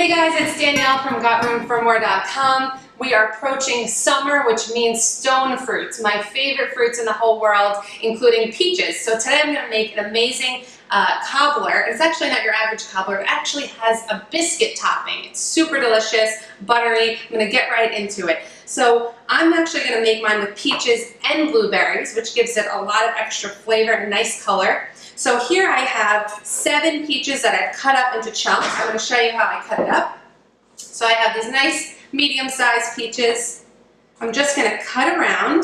Hey guys, it's Danielle from GotRoomForMore.com. We are approaching summer, which means stone fruits, my favorite fruits in the whole world, including peaches. So today I'm going to make an amazing cobbler. It's actually not your average cobbler. It actually has a biscuit topping. It's super delicious, buttery. I'm going to get right into it. So I'm actually going to make mine with peaches and blueberries, which gives it a lot of extra flavor and nice color. So here I have 7 peaches that I've cut up into chunks. I'm going to show you how I cut it up. So I have these nice medium-sized peaches. I'm just going to cut around.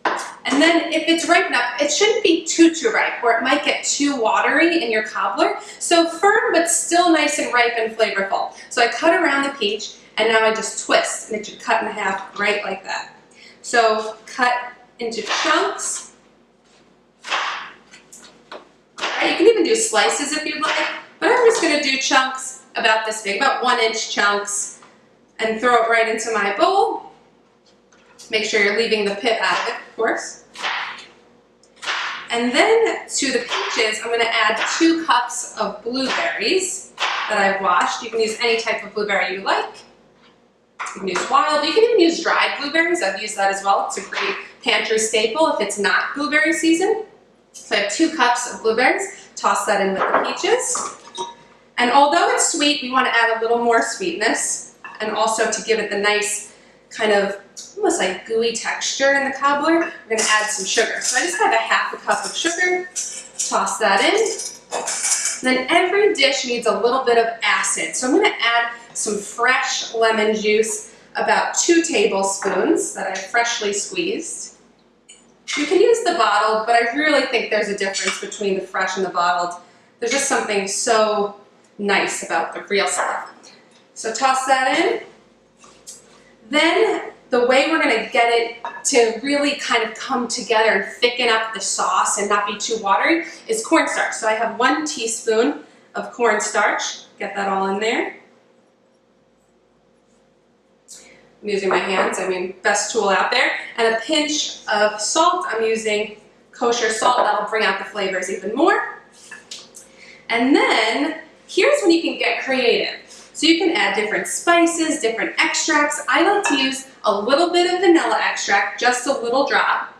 And then if it's ripe enough, it shouldn't be too ripe, or it might get too watery in your cobbler. So firm, but still nice and ripe and flavorful. So I cut around the peach, and now I just twist, and it should cut in half right like that. So cut into chunks. You can even do slices if you'd like, but I'm just going to do chunks about this big, about 1-inch chunks, and throw it right into my bowl. Make sure you're leaving the pit out of it, of course. And then to the peaches, I'm going to add 2 cups of blueberries that I've washed. You can use any type of blueberry you like. You can use wild. You can even use dried blueberries. I've used that as well. It's a great pantry staple if it's not blueberry season. So I have 2 cups of blueberries. Toss that in with the peaches. And although it's sweet, we want to add a little more sweetness, and also to give it the nice kind of almost like gooey texture in the cobbler, we're going to add some sugar. So I just have a ½ cup of sugar. Toss that in. Then every dish needs a little bit of acid. So I'm going to add some fresh lemon juice, about 2 tablespoons that I've freshly squeezed. You can use the bottled, but I really think there's a difference between the fresh and the bottled. There's just something so nice about the real stuff. So toss that in. Then the way we're going to get it to really kind of come together and thicken up the sauce and not be too watery is cornstarch. So I have 1 teaspoon of cornstarch. Get that all in there. I'm using my hands, best tool out there. And a pinch of salt. I'm using kosher salt. That'll bring out the flavors even more. And then, here's when you can get creative. So you can add different spices, different extracts. I like to use a little bit of vanilla extract, just a little drop,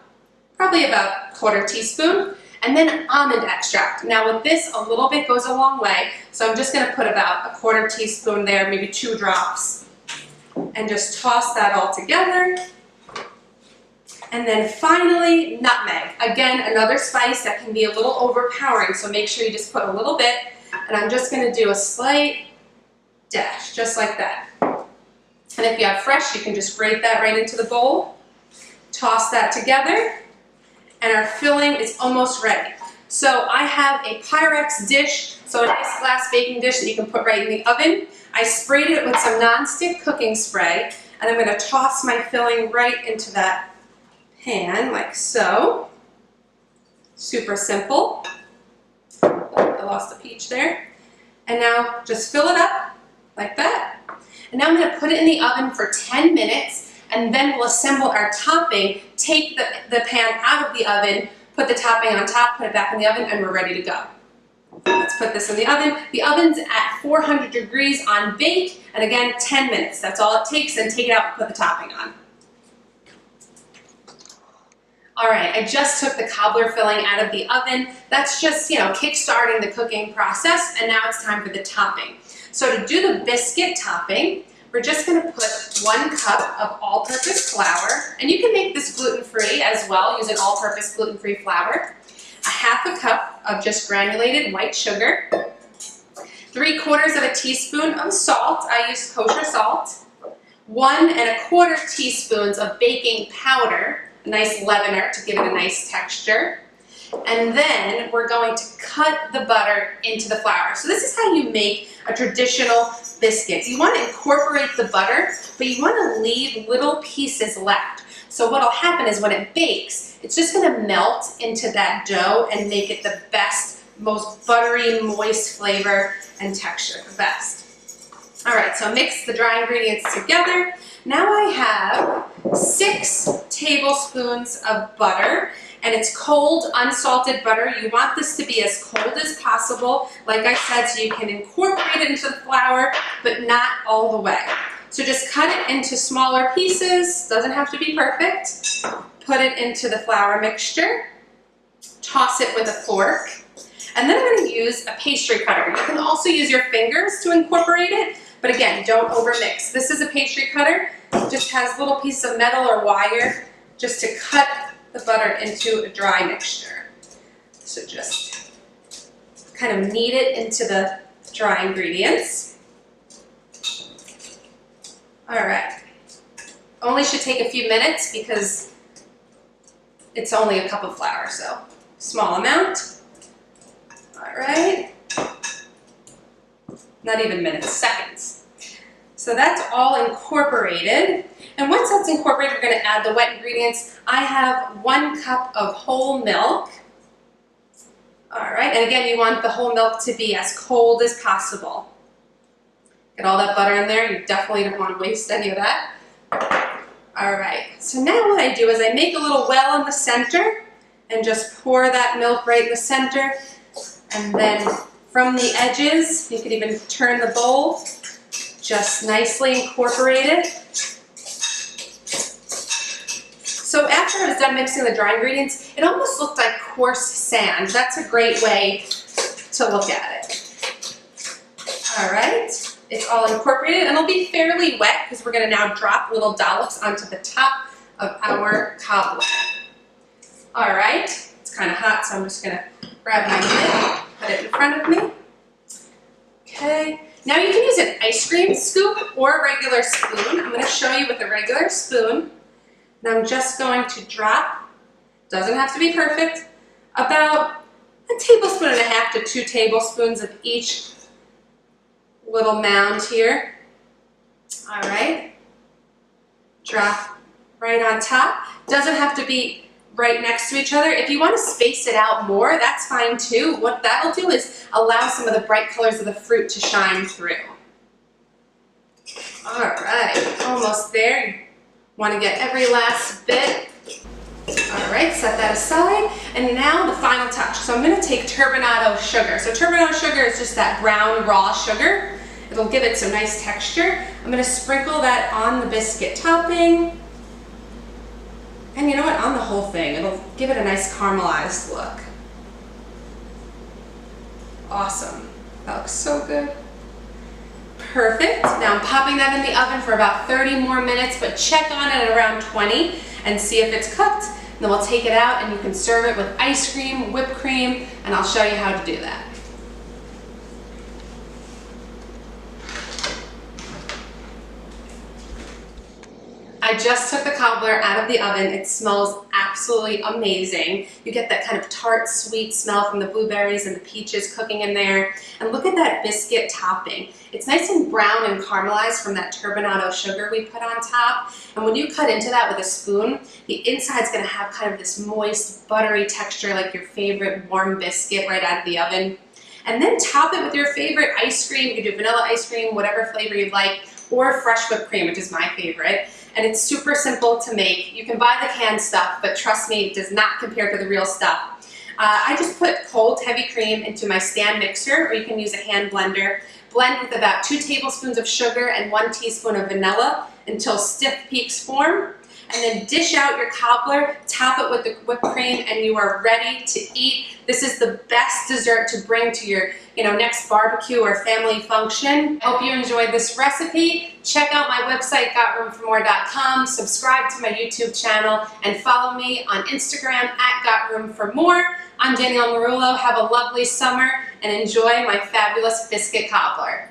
probably about 1/4 teaspoon. And then almond extract. Now with this, a little bit goes a long way. So I'm just going to put about 1/4 teaspoon there, maybe 2 drops. And just toss that all together. And then finally, nutmeg. Again, another spice that can be a little overpowering, so make sure you just put a little bit. And I'm just going to do a slight dash, just like that. And if you have fresh, you can just grate that right into the bowl. Toss that together. And our filling is almost ready. So I have a Pyrex dish, so a nice glass baking dish that you can put right in the oven. I sprayed it with some non-stick cooking spray, and I'm going to toss my filling right into that pan, like so. Super simple. I lost a peach there. And now just fill it up, like that. And now I'm going to put it in the oven for 10 minutes, and then we'll assemble our topping, take the pan out of the oven, put the topping on top, put it back in the oven, and we're ready to go. Let's put this in the oven. The oven's at 400 degrees on bake, and again, 10 minutes. That's all it takes, and take it out and put the topping on. All right, I just took the cobbler filling out of the oven. That's just, kick-starting the cooking process, and now it's time for the topping. So to do the biscuit topping, we're just going to put 1 cup of all-purpose flour, and you can make this gluten-free as well, using all-purpose gluten-free flour. A ½ cup of just granulated white sugar, 3/4 teaspoon of salt. I use kosher salt. 1 1/4 teaspoons of baking powder, a nice leavener to give it a nice texture. And then we're going to cut the butter into the flour. So this is how you make a traditional biscuit. You want to incorporate the butter, but you want to leave little pieces left. So what will happen is when it bakes, it's just going to melt into that dough and make it the best, most buttery, moist flavor and texture, the best. All right, so mix the dry ingredients together. Now I have 6 tablespoons of butter, and it's cold, unsalted butter. You want this to be as cold as possible, like I said, so you can incorporate it into the flour, but not all the way. So just cut it into smaller pieces, doesn't have to be perfect. Put it into the flour mixture, toss it with a fork, and then I'm going to use a pastry cutter. You can also use your fingers to incorporate it, but again, don't overmix. This is a pastry cutter, just has little pieces of metal or wire just to cut the butter into a dry mixture. So just kind of knead it into the dry ingredients. All right, only should take a few minutes because it's only a cup of flour, so small amount. All right, not even minutes, seconds. So that's all incorporated. And once that's incorporated, we're gonna add the wet ingredients. I have 1 cup of whole milk. All right, and again, you want the whole milk to be as cold as possible. Get all that butter in there. You definitely don't want to waste any of that. All right, so now what I do is I make a little well in the center and just pour that milk right in the center. And then from the edges, you can even turn the bowl, just nicely incorporate it. So after I was done mixing the dry ingredients, it almost looked like coarse sand. That's a great way to look at it. All right, it's all incorporated, and it'll be fairly wet because we're gonna now drop little dollops onto the top of our cobbler. All right, it's kind of hot, so I'm just gonna grab my mitt, put it in front of me. Okay, now you can use an ice cream scoop or a regular spoon. I'm gonna show you with a regular spoon. And I'm just going to drop, doesn't have to be perfect, about 1.5 tablespoons to 2 tablespoons of each little mound here. All right, drop right on top. Doesn't have to be right next to each other. If you want to space it out more, that's fine too. What that'll do is allow some of the bright colors of the fruit to shine through. All right, almost there. Want to get every last bit. All right, set that aside. And now the final touch. So I'm going to take turbinado sugar. So turbinado sugar is just that brown raw sugar. It'll give it some nice texture. I'm going to sprinkle that on the biscuit topping. And you know what? On the whole thing. It'll give it a nice caramelized look. Awesome. That looks so good. Perfect. Now I'm popping that in the oven for about 30 more minutes, but check on it at around 20 and see if it's cooked. And then we'll take it out and you can serve it with ice cream, whipped cream, and I'll show you how to do that. I just took the cobbler out of the oven. It smells absolutely amazing. You get that kind of tart, sweet smell from the blueberries and the peaches cooking in there. And look at that biscuit topping. It's nice and brown and caramelized from that turbinado sugar we put on top. And when you cut into that with a spoon, the inside's gonna have kind of this moist, buttery texture like your favorite warm biscuit right out of the oven. And then top it with your favorite ice cream. You can do vanilla ice cream, whatever flavor you'd like, or fresh whipped cream, which is my favorite. And it's super simple to make. You can buy the canned stuff, but trust me, it does not compare to the real stuff. I just put cold, heavy cream into my stand mixer, or you can use a hand blender. Blend with about 2 tablespoons of sugar and 1 teaspoon of vanilla until stiff peaks form. And then dish out your cobbler, top it with the whipped cream, and you are ready to eat. This is the best dessert to bring to your next barbecue or family function. I hope you enjoyed this recipe. Check out my website, gotroomformore.com. Subscribe to my YouTube channel and follow me on Instagram @gotroomformore. I'm Danielle Marullo. Have a lovely summer and enjoy my fabulous biscuit cobbler.